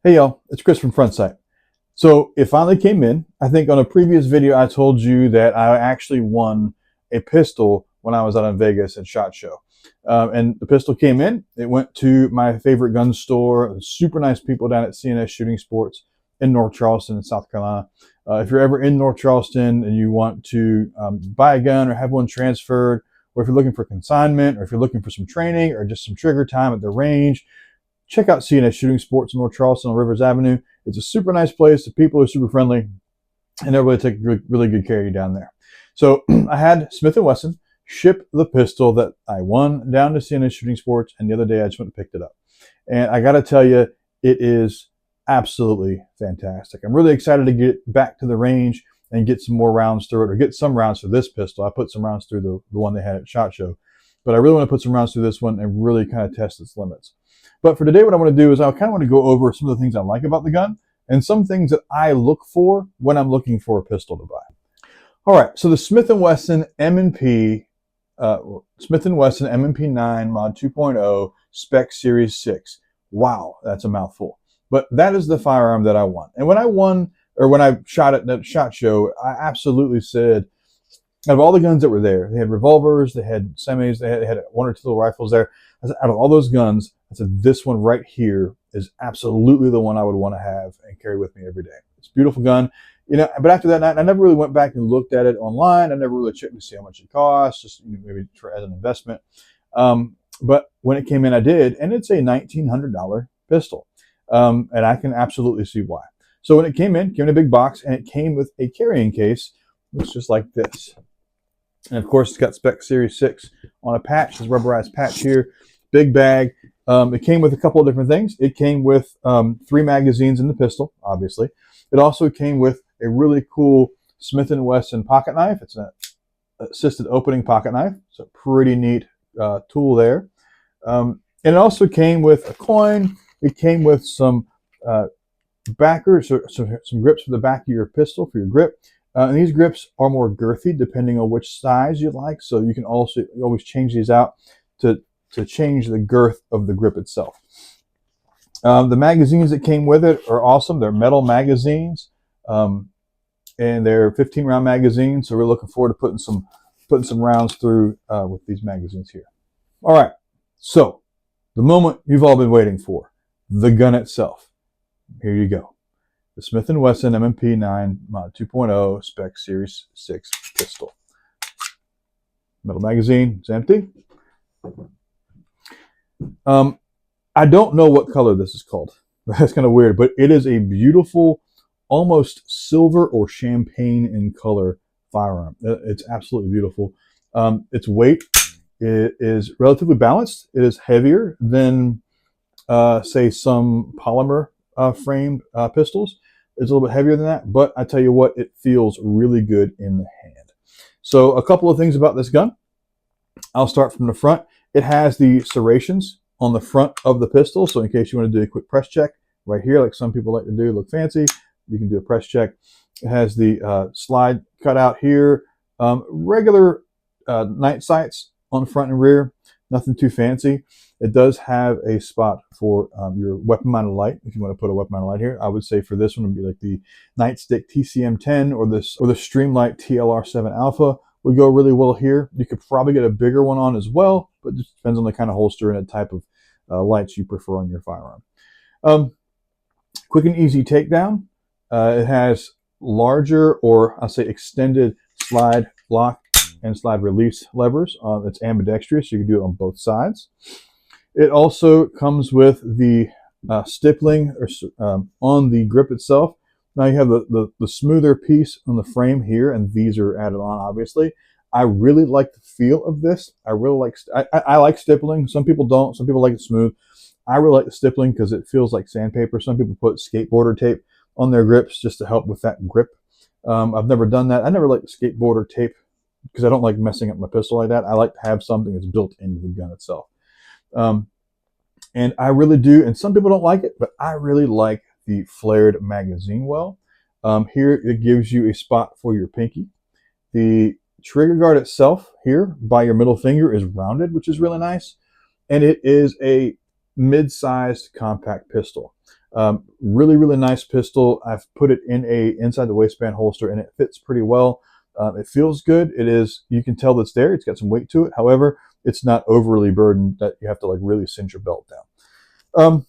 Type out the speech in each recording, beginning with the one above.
Hey y'all, it's Chris from Frontsite. So it finally came in. I think on a previous video I told you that I actually won a pistol when I was out in Vegas at SHOT Show. And the pistol came in. It went to my favorite gun store. Super nice people down at CNS Shooting Sports in North Charleston, South Carolina. If you're ever in North Charleston and you want to buy a gun or have one transferred, or if you're looking for consignment, or if you're looking for some training or just some trigger time at the range, check out CNS Shooting Sports in North Charleston on Rivers Avenue. It's a super nice place. The people are super friendly, and they'll really take really good care of you down there. So I had Smith & Wesson ship the pistol that I won down to CNS Shooting Sports, and the other day I just went and picked it up. And I got to tell you, it is absolutely fantastic. I'm really excited to get back to the range and get some more rounds through it, or get some rounds for this pistol. I put some rounds through the one they had at SHOT Show, but I really want to put some rounds through this one and really kind of test its limits. But for today, what I want to do is I kind of want to go over some of the things I like about the gun and some things that I look for when I'm looking for a pistol to buy. All right, so the Smith & Wesson M&P, Smith & Wesson M&P 9 Mod 2.0 Spec Series VI. Wow, that's a mouthful. But that is the firearm that I won. And when I won, or when I shot at that SHOT Show, I absolutely said, out of all the guns that were there, they had revolvers, they had semis, they had one or two little rifles there. I said, out of all those guns, I said, this one right here is absolutely the one I would want to have and carry with me every day. It's a beautiful gun. You know, but after that night, I never really went back and looked at it online. I never really checked to see how much it costs, just maybe as an investment. But when it came in, I did, and it's a $1,900 pistol. And I can absolutely see why. So when it came in a big box, and it came with a carrying case, looks just like this. And of course, it's got Spec Series VI on a patch, this rubberized patch here, big bag. It came with a couple of different things. It came with 3 magazines in the pistol, obviously. It also came with a really cool Smith & Wesson pocket knife. It's an assisted opening pocket knife. It's a pretty neat tool there. And it also came with a coin. It came with some backers, or some grips for the back of your pistol for your grip. And these grips are more girthy depending on which size you like. So you can also always change these out to change the girth of the grip itself. The magazines that came with it are awesome. They're metal magazines, and they're 15-round magazines. So we're looking forward to putting some rounds through with these magazines here. All right. So the moment you've all been waiting for, the gun itself. Here you go. The Smith & Wesson M&P 9 Mod 2.0 Spec Series VI pistol. Metal magazine, it's empty. I don't know what color this is called. That's kind of weird, but it is a beautiful, almost silver or champagne in color firearm. It's absolutely beautiful. Its weight is relatively balanced. It is heavier than, say, some polymer framed pistols. It's a little bit heavier than that, but I tell you what, it feels really good in the hand. So a couple of things about this gun. I'll start from the front. It has the serrations on the front of the pistol. So in case you want to do a quick press check right here, like some people like to do, look fancy, you can do a press check. It has the slide cut out here. Regular night sights on the front and rear. Nothing too fancy. It does have a spot for your weapon-mounted light. If you want to put a weapon-mounted light here, I would say for this one would be like the Nightstick TCM10 or the Streamlight TLR7 Alpha would go really well here. You could probably get a bigger one on as well, but it just depends on the kind of holster and the type of lights you prefer on your firearm. Quick and easy takedown. It has larger, or I'll say extended, slide lock and slide release levers. It's ambidextrous, so you can do it on both sides. It also comes with the stippling on the grip itself. Now you have the smoother piece on the frame here, and these are added on, obviously. I really like the feel of this. I like stippling. Some people don't. Some people like it smooth. I really like the stippling because it feels like sandpaper. Some people put skateboarder tape on their grips just to help with that grip. I've never done that. I never liked the skateboarder tape because I don't like messing up my pistol like that. I like to have something that's built into the gun itself. And I really do, and some people don't like it, but I really like the flared magazine well. Here it gives you a spot for your pinky. The trigger guard itself here by your middle finger is rounded, which is really nice. And it is a mid-sized compact pistol. Really, really nice pistol. I've put it in a inside the waistband holster, and it fits pretty well. It feels good. It is, you can tell that's there. It's got some weight to it. However, it's not overly burdened that you have to like really cinch your belt down.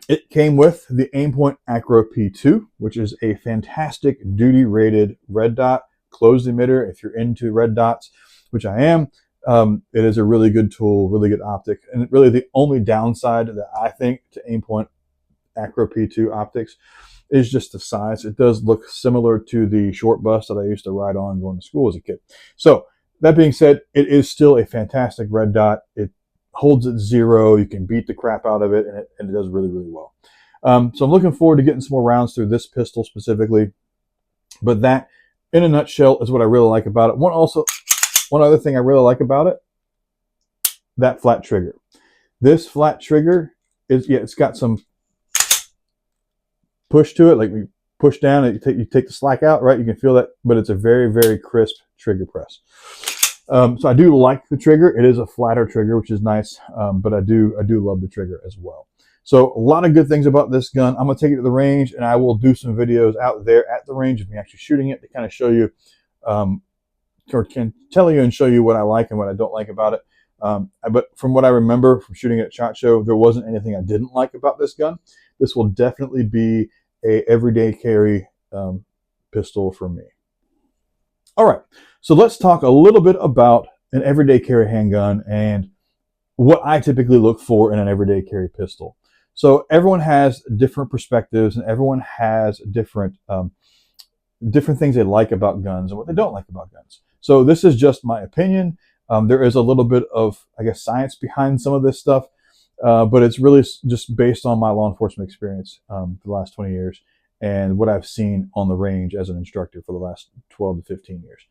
It came with the Aimpoint Acro P2, which is a fantastic duty-rated red dot closed emitter. If you're into red dots, which I am, it is a really good tool, really good optic. And really the only downside that I think to Aimpoint Acro P2 optics is just the size. It does look similar to the short bus that I used to ride on going to school as a kid. So that being said, it is still a fantastic red dot. It holds at 0. You can beat the crap out of it, and it does really, really well. So I'm looking forward to getting some more rounds through this pistol specifically. But that, in a nutshell, is what I really like about it. One other thing I really like about it, that flat trigger. This flat trigger is, yeah, it's got some push to it. Like we push down and you take the slack out, right? You can feel that, but it's a very, very crisp trigger press. So I do like the trigger. It is a flatter trigger, which is nice, but I do love the trigger as well. So a lot of good things about this gun. I'm going to take it to the range, and I will do some videos out there at the range of me actually shooting it to kind of show you, or can tell you and show you what I like and what I don't like about it. But from what I remember from shooting it at SHOT Show, there wasn't anything I didn't like about this gun. This will definitely be a everyday carry pistol for me. All right, so let's talk a little bit about an everyday carry handgun and what I typically look for in an everyday carry pistol. So everyone has different perspectives, and everyone has different things they like about guns and what they don't like about guns. So this is just my opinion. There is a little bit of, I guess, science behind some of this stuff, but it's really just based on my law enforcement experience for the last 20 years. And what I've seen on the range as an instructor for the last 12 to 15 years.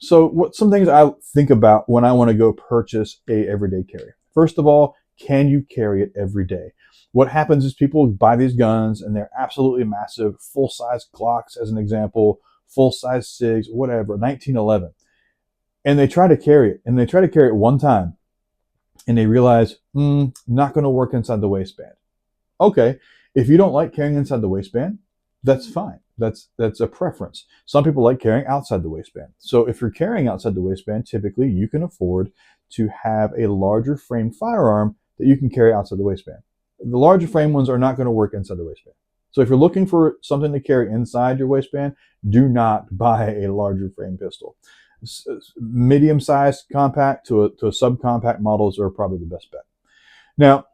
So some things I think about when I want to go purchase a everyday carry. First of all, can you carry it every day? What happens is people buy these guns and they're absolutely massive, full-size Glocks as an example, full-size SIGs, whatever, 1911. And they try to carry it, and they try to carry it one time, and they realize, not going to work inside the waistband. Okay. If you don't like carrying inside the waistband, that's fine. That's a preference. Some people like carrying outside the waistband. So if you're carrying outside the waistband, typically you can afford to have a larger frame firearm that you can carry outside the waistband. The larger frame ones are not going to work inside the waistband. So if you're looking for something to carry inside your waistband, do not buy a larger frame pistol. Medium-sized compact to a subcompact models are probably the best bet. Now,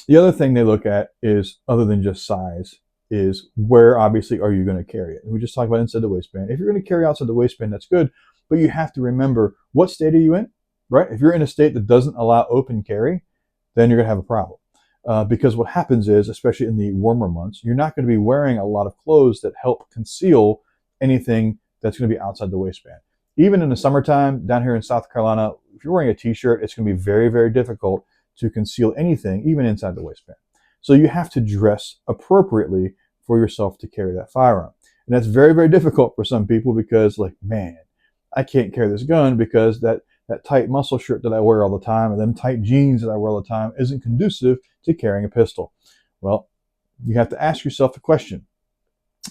the other thing they look at is, other than just size, is where obviously are you going to carry it. And we just talked about inside the waistband. If you're going to carry outside the waistband, that's good, but you have to remember, what state are you in, right? If you're in a state that doesn't allow open carry, then you're going to have a problem. Because what happens is, especially in the warmer months, you're not going to be wearing a lot of clothes that help conceal anything that's going to be outside the waistband. Even in the summertime, down here in South Carolina, if you're wearing a t-shirt, it's going to be very, very difficult to conceal anything, even inside the waistband. So you have to dress appropriately for yourself to carry that firearm. And that's very, very difficult for some people because, like, man, I can't carry this gun because that tight muscle shirt that I wear all the time and them tight jeans that I wear all the time isn't conducive to carrying a pistol. Well, you have to ask yourself the question,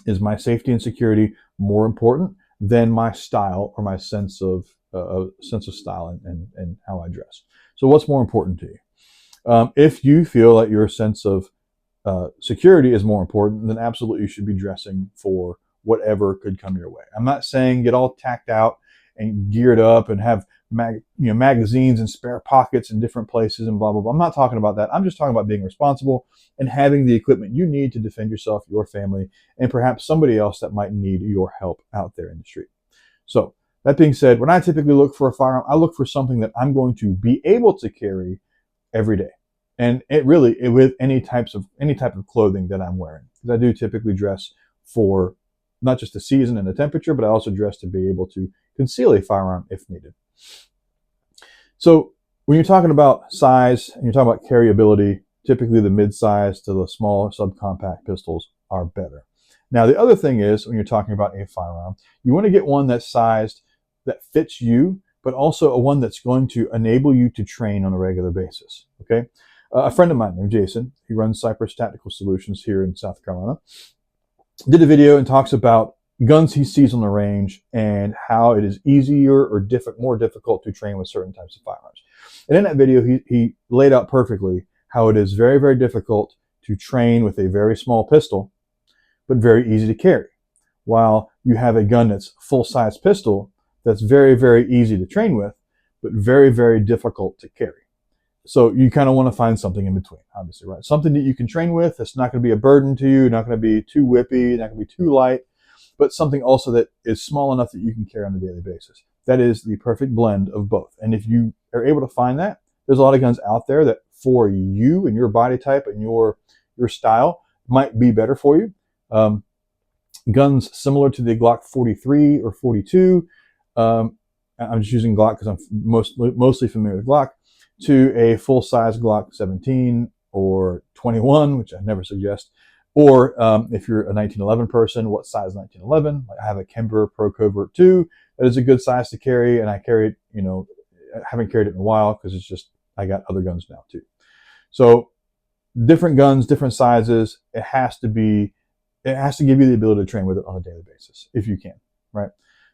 is my safety and security more important than my style or my sense of style and how I dress? So what's more important to you? If you feel that your sense of security is more important, then absolutely you should be dressing for whatever could come your way. I'm not saying get all tacked out and geared up and have magazines and spare pockets in different places and blah, blah, blah. I'm not talking about that. I'm just talking about being responsible and having the equipment you need to defend yourself, your family, and perhaps somebody else that might need your help out there in the street. So that being said, when I typically look for a firearm, I look for something that I'm going to be able to carry every day. And with any type of clothing that I'm wearing. Because I do typically dress for not just the season and the temperature, but I also dress to be able to conceal a firearm if needed. So when you're talking about size and you're talking about carryability, typically the mid-size to the small subcompact pistols are better. Now, the other thing is, when you're talking about a firearm, you want to get one that's sized, that fits you, but also a one that's going to enable you to train on a regular basis, okay? A friend of mine named Jason, he runs Cypress Tactical Solutions here in South Carolina, did a video and talks about guns he sees on the range and how it is easier or more difficult to train with certain types of firearms. And in that video, he laid out perfectly how it is very, very difficult to train with a very small pistol, but very easy to carry. While you have a gun that's full-size pistol that's very, very easy to train with, but very, very difficult to carry. So you kind of want to find something in between, obviously, right? Something that you can train with that's not going to be a burden to you, not going to be too whippy, not going to be too light, but something also that is small enough that you can carry on a daily basis. That is the perfect blend of both. And if you are able to find that, there's a lot of guns out there that for you and your body type and your style might be better for you. Guns similar to the Glock 43 or 42, I'm just using Glock because I'm mostly familiar with Glock, to a full-size Glock 17 or 21, which I never suggest. Or if you're a 1911 person, what size 1911? Like I have a Kimber Pro Covert 2. That is a good size to carry, and I carry it, I haven't carried it in a while because it's just, I got other guns now too. So different guns, different sizes. It has to give you the ability to train with it on a daily basis if you can, right?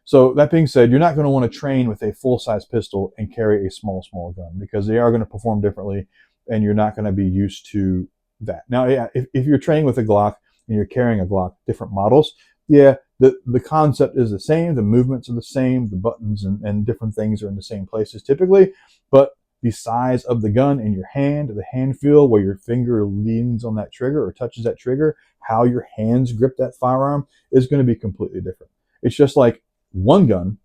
So that being said, you're not going to want to train with a full-size pistol and carry a small gun because they are going to perform differently and you're not going to be used to that. Now, yeah, if you're training with a Glock and you're carrying a Glock, different models, yeah, the concept is the same, the movements are the same, the buttons and different things are in the same places typically, but the size of the gun in your hand, the hand feel where your finger leans on that trigger or touches that trigger, how your hands grip that firearm is going to be completely different. It's just like one gun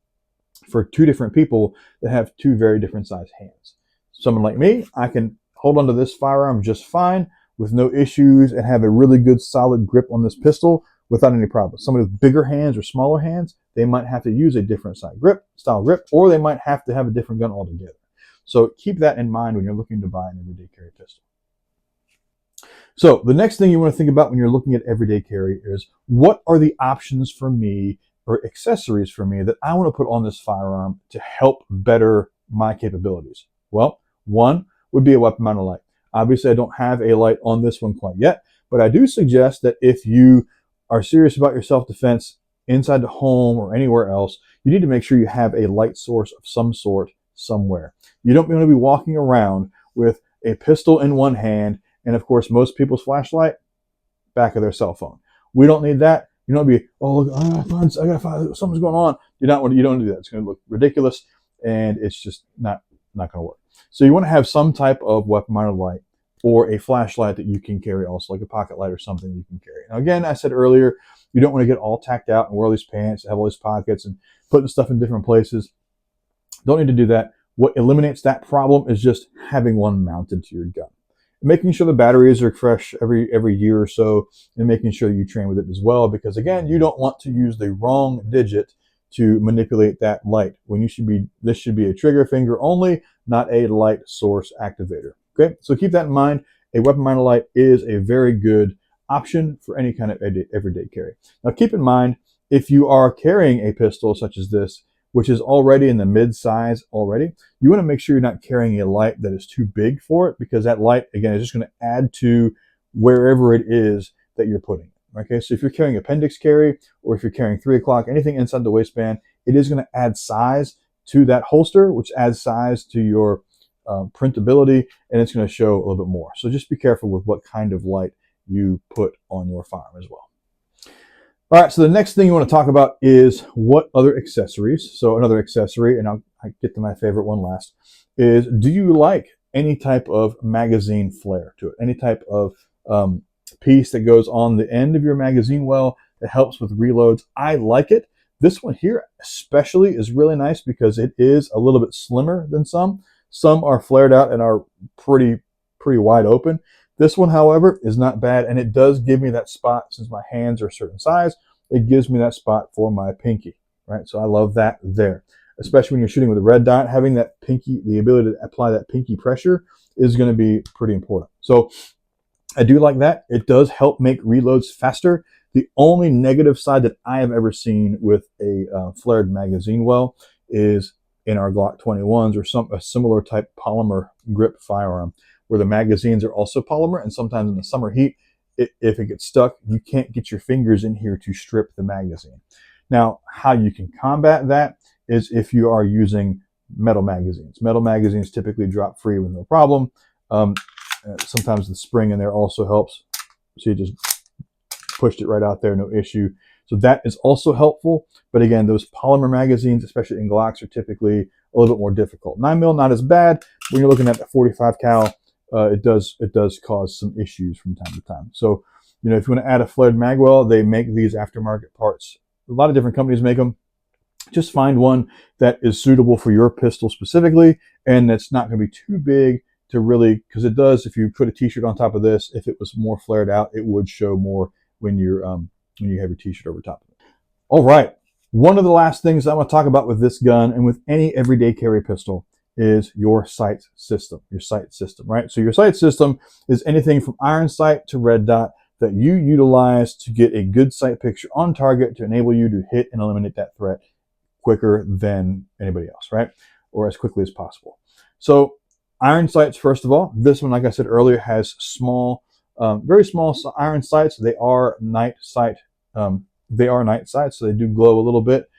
for two different people that have two very different size hands. Someone like me, I can hold onto this firearm just fine with no issues and have a really good solid grip on this pistol without any problems. Somebody with bigger hands or smaller hands, they might have to use a different style grip, or they might have to have a different gun altogether. So keep that in mind when you're looking to buy an everyday carry pistol. So the next thing you want to think about when you're looking at everyday carry is, what are the options for me or accessories for me that I want to put on this firearm to help better my capabilities? Well, one would be a weapon mounted light. Obviously, I don't have a light on this one quite yet, but I do suggest that if you are serious about your self-defense inside the home or anywhere else, you need to make sure you have a light source of some sort somewhere. You don't want to be walking around with a pistol in one hand and, of course, most people's flashlight back of their cell phone. We don't need that. You don't be, oh, I gotta find something's going on. You don't do that. It's going to look ridiculous, and it's just not going to work. So you want to have some type of weapon-mounted light or a flashlight that you can carry, also like a pocket light or something you can carry. Now, again, I said earlier, you don't want to get all tacked out and wear all these pants, have all these pockets, and putting stuff in different places. Don't need to do that. What eliminates that problem is just having one mounted to your gun. Making sure the batteries are fresh every year or so, and making sure you train with it as well, because again, you don't want to use the wrong digit to manipulate that light. This should be a trigger finger only, not a light source activator. Okay, so keep that in mind. A weapon mounted light is a very good option for any kind of everyday carry. Now keep in mind, if you are carrying a pistol such as this, which is already in the mid-size already, you want to make sure you're not carrying a light that is too big for it, because that light, again, is just going to add to wherever it is that you're putting it. Okay, so if you're carrying appendix carry, or if you're carrying 3 o'clock, anything inside the waistband, it is going to add size to that holster, which adds size to your printability, and it's going to show a little bit more. So just be careful with what kind of light you put on your firearm as well. All right, so the next thing you want to talk about is what other accessories. So another accessory, and I'll get to my favorite one last, is, do you like any type of magazine flare to it? Any type of piece that goes on the end of your magazine well that helps with reloads? I like it. This one here especially is really nice because it is a little bit slimmer than some. Some are flared out and are pretty wide open. This one, however, is not bad, and it does give me that spot. Since my hands are a certain size, it gives me that spot for my pinky, right? So I love that there, especially when you're shooting with a red dot. Having that pinky, the ability to apply that pinky pressure is going to be pretty important. So I do like that. It does help make reloads faster. The only negative side that I have ever seen with a flared magazine well is in our Glock 21s or a similar type polymer grip firearm, where the magazines are also polymer, and sometimes in the summer heat, if it gets stuck, you can't get your fingers in here to strip the magazine. Now, how you can combat that is if you are using metal magazines. Metal magazines typically drop free with no problem. Sometimes the spring in there also helps. So you just pushed it right out there, no issue. So that is also helpful. But again, those polymer magazines, especially in Glocks, are typically a little bit more difficult. 9mm, not as bad. When you're looking at the 45 cal, it does cause some issues from time to time. So, you know, if you want to add a flared magwell, they make these aftermarket parts. A lot of different companies make them. Just find one that is suitable for your pistol specifically, and that's not going to be too big to really, because it does, if you put a t-shirt on top of this, if it was more flared out, it would show more when you have your t-shirt over top of it. All right, one of the last things I want to talk about with this gun and with any everyday carry pistol is your sight system, right? So your sight system is anything from iron sight to red dot that you utilize to get a good sight picture on target to enable you to hit and eliminate that threat quicker than anybody else, right? Or as quickly as possible. So iron sights, first of all, this one, like I said earlier, has small, very small iron sights. They are night sight. They are night sights, so they do glow a little bit.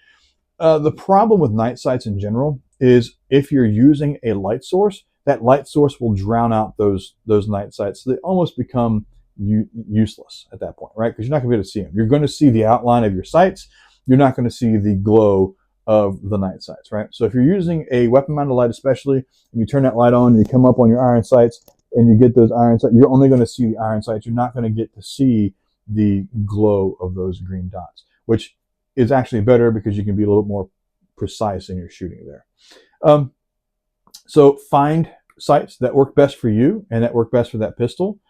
The problem with night sights in general is if you're using a light source, that light source will drown out those night sights. So they almost become useless at that point, right? Because you're not going to be able to see them. You're going to see the outline of your sights. You're not going to see the glow of the night sights, right? So if you're using a weapon-mounted light especially, and you turn that light on and you come up on your iron sights and you get those iron sights, you're only going to see the iron sights. You're not going to get to see the glow of those green dots, which is actually better because you can be a little bit more precise in your shooting there. So find sights that work best for you and that work best for that pistol.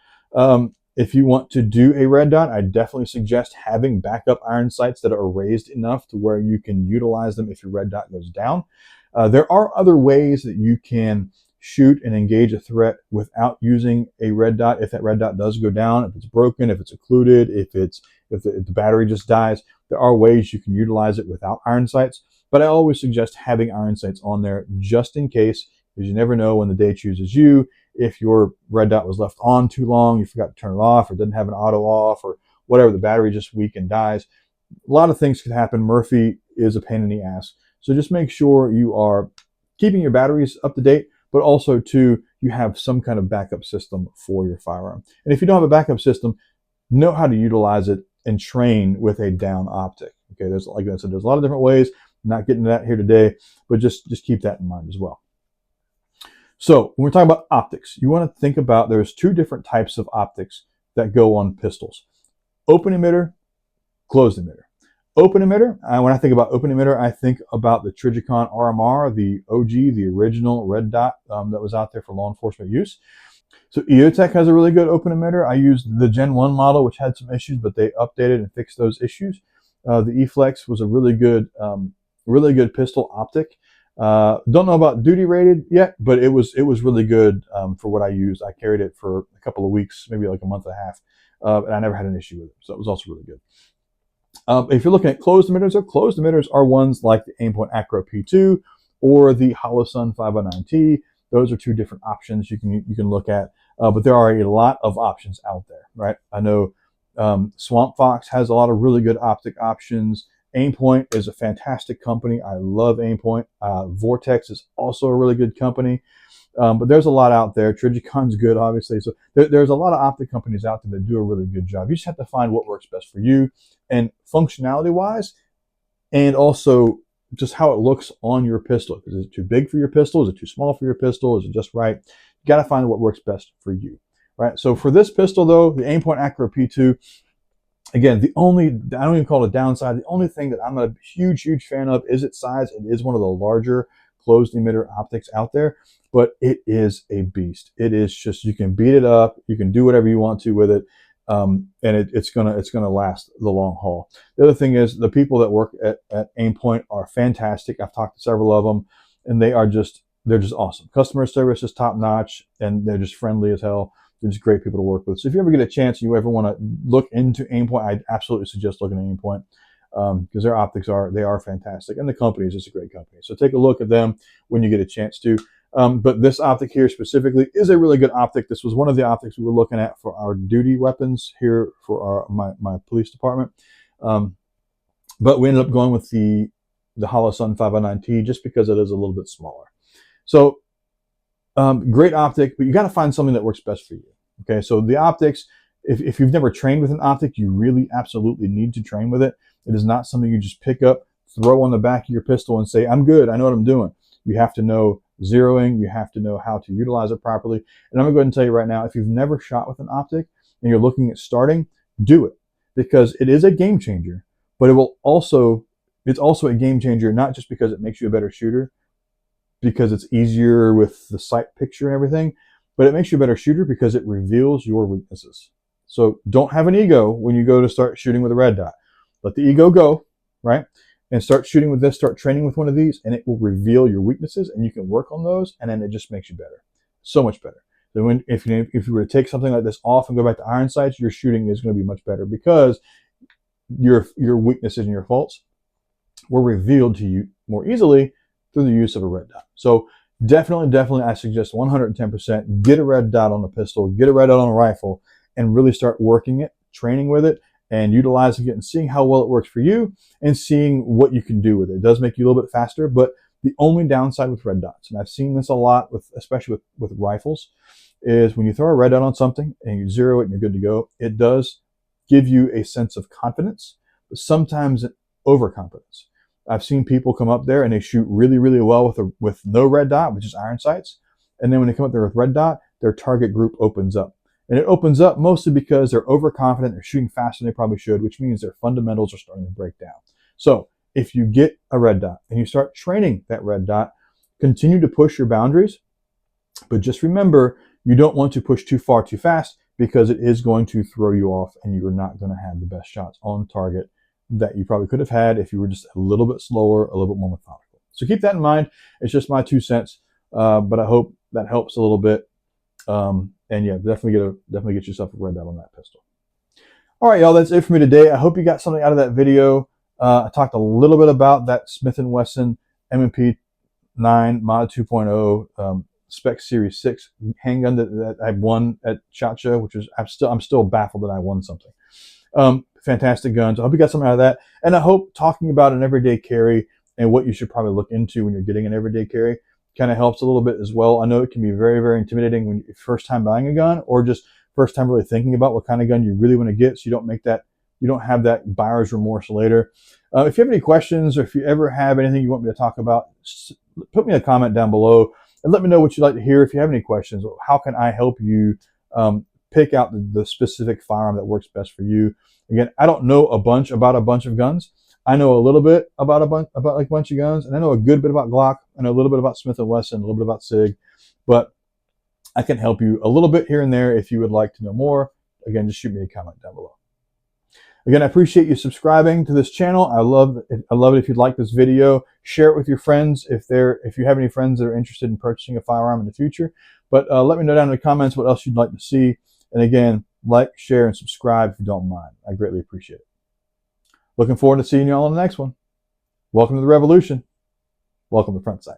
If you want to do a red dot, I definitely suggest having backup iron sights that are raised enough to where you can utilize them if your red dot goes down. There are other ways that you can shoot and engage a threat without using a red dot if that red dot does go down, if it's broken, if it's occluded, if the battery just dies. There are ways you can utilize it without iron sights, but I always suggest having iron sights on there just in case, because you never know when the day chooses you. If your red dot was left on too long, you forgot to turn it off, or didn't have an auto off, or whatever, the battery just weak and dies. A lot of things can happen. Murphy is a pain in the ass. So just make sure you are keeping your batteries up to date, but also too, you have some kind of backup system for your firearm. And if you don't have a backup system, know how to utilize it and train with a down optic. Okay, there's, like I said, there's a lot of different ways. I'm not getting to that here today, but just keep that in mind as well. So when we're talking about optics, you want to think about there's two different types of optics that go on pistols. Open emitter, closed emitter. Open emitter, when I think about open emitter, I think about the Trijicon RMR, the OG, the original red dot that was out there for law enforcement use. So EOTech has a really good open emitter. I used the Gen 1 model, which had some issues, but they updated and fixed those issues. The E-Flex was a really good pistol optic. Don't know about duty rated yet, but it was really good for what I used. I carried it for a couple of weeks, maybe like a month and a half, and I never had an issue with it. So it was also really good. If you're looking at closed emitters are ones like the Aimpoint Acro P2 or the Holosun 509T. Those are two different options you can look at, but there are a lot of options out there, right? I know Swamp Fox has a lot of really good optic options. Aimpoint is a fantastic company. I love Aimpoint. Vortex is also a really good company. But there's a lot out there. Trigicon's good, obviously. So there's a lot of optic companies out there that do a really good job. You just have to find what works best for you, and functionality-wise, and also just how it looks on your pistol. Is it too big for your pistol? Is it too small for your pistol? Is it just right? You got to find what works best for you, right? So for this pistol, though, the Aimpoint Acro P2, again, I don't even call it a downside. The only thing that I'm a huge fan of is its size. It is one of the larger closed emitter optics out there, but it is a beast. It is just, you can beat it up. You can do whatever you want to with it. And it's gonna last the long haul. The other thing is the people that work at Aimpoint are fantastic. I've talked to several of them, and they're just awesome. Customer service is top notch, and they're just friendly as hell. They're just great people to work with. So if you ever get a chance, and you ever want to look into Aimpoint, I absolutely suggest looking at Aimpoint because their optics are fantastic, and the company is just a great company. So take a look at them when you get a chance to. But this optic here specifically is a really good optic. This was one of the optics we were looking at for our duty weapons here for my police department. But we ended up going with the Holosun 509T just because it is a little bit smaller. So great optic, but you got to find something that works best for you. Okay, so the optics, if you've never trained with an optic, you really absolutely need to train with it. It is not something you just pick up, throw on the back of your pistol and say, I'm good, I know what I'm doing. You have to know zeroing, you have to know how to utilize it properly. And I'm gonna go ahead and tell you right now, if you've never shot with an optic and you're looking at starting, do it, because it is a game changer, but it's also a game changer, not just because it makes you a better shooter, because it's easier with the sight picture and everything, but it makes you a better shooter because it reveals your weaknesses. So don't have an ego when you go to start shooting with a red dot. Let the ego go, right? And start shooting with this, start training with one of these, and it will reveal your weaknesses, and you can work on those, and then it just makes you better. So much better. So if you were to take something like this off and go back to iron sights, your shooting is going to be much better because your weaknesses and your faults were revealed to you more easily through the use of a red dot. So definitely, I suggest 110% get a red dot on a pistol, get a red dot on a rifle, and really start working it, training with it, and utilizing it and seeing how well it works for you and seeing what you can do with it. It does make you a little bit faster, but the only downside with red dots, and I've seen this a lot especially with rifles, is when you throw a red dot on something and you zero it and you're good to go, it does give you a sense of confidence, but sometimes overconfidence. I've seen people come up there and they shoot really well with no red dot, which is iron sights, and then when they come up there with red dot, their target group opens up. And it opens up mostly because they're overconfident, they're shooting faster than they probably should, which means their fundamentals are starting to break down. So if you get a red dot and you start training that red dot, continue to push your boundaries, but just remember, you don't want to push too far too fast because it is going to throw you off and you're not going to have the best shots on target that you probably could have had if you were just a little bit slower, a little bit more methodical. So keep that in mind. It's just my 2 cents, but I hope that helps a little bit. And yeah, definitely get yourself a red dot on that pistol. All right, y'all, that's it for me today. I hope you got something out of that video. I talked a little bit about that Smith & Wesson M&P 9 Mod 2.0 Spec Series VI handgun that I won at SHOT Show, which is I'm still baffled that I won something. Fantastic guns. I hope you got something out of that. And I hope talking about an everyday carry and what you should probably look into when you're getting an everyday carry kind of helps a little bit as well. I know it can be very intimidating when you're first time buying a gun or just first time really thinking about what kind of gun you really want to get, so you don't have that buyer's remorse later. If you have any questions or if you ever have anything you want me to talk about, put me a comment down below and let me know what you'd like to hear. If you have any questions, how can I help you pick out the specific firearm that works best for you? Again, I don't know about a bunch of guns. I know a little bit about a bunch of guns, and I know a good bit about Glock. I know a little bit about Smith & Wesson, a little bit about SIG, but I can help you a little bit here and there if you would like to know more. Again, just shoot me a comment down below. Again, I appreciate you subscribing to this channel. I love it if you'd like this video. Share it with your friends if you have any friends that are interested in purchasing a firearm in the future. But let me know down in the comments what else you'd like to see. And again, like, share, and subscribe if you don't mind. I greatly appreciate it. Looking forward to seeing you all on the next one. Welcome to the revolution. Welcome to Frontsite.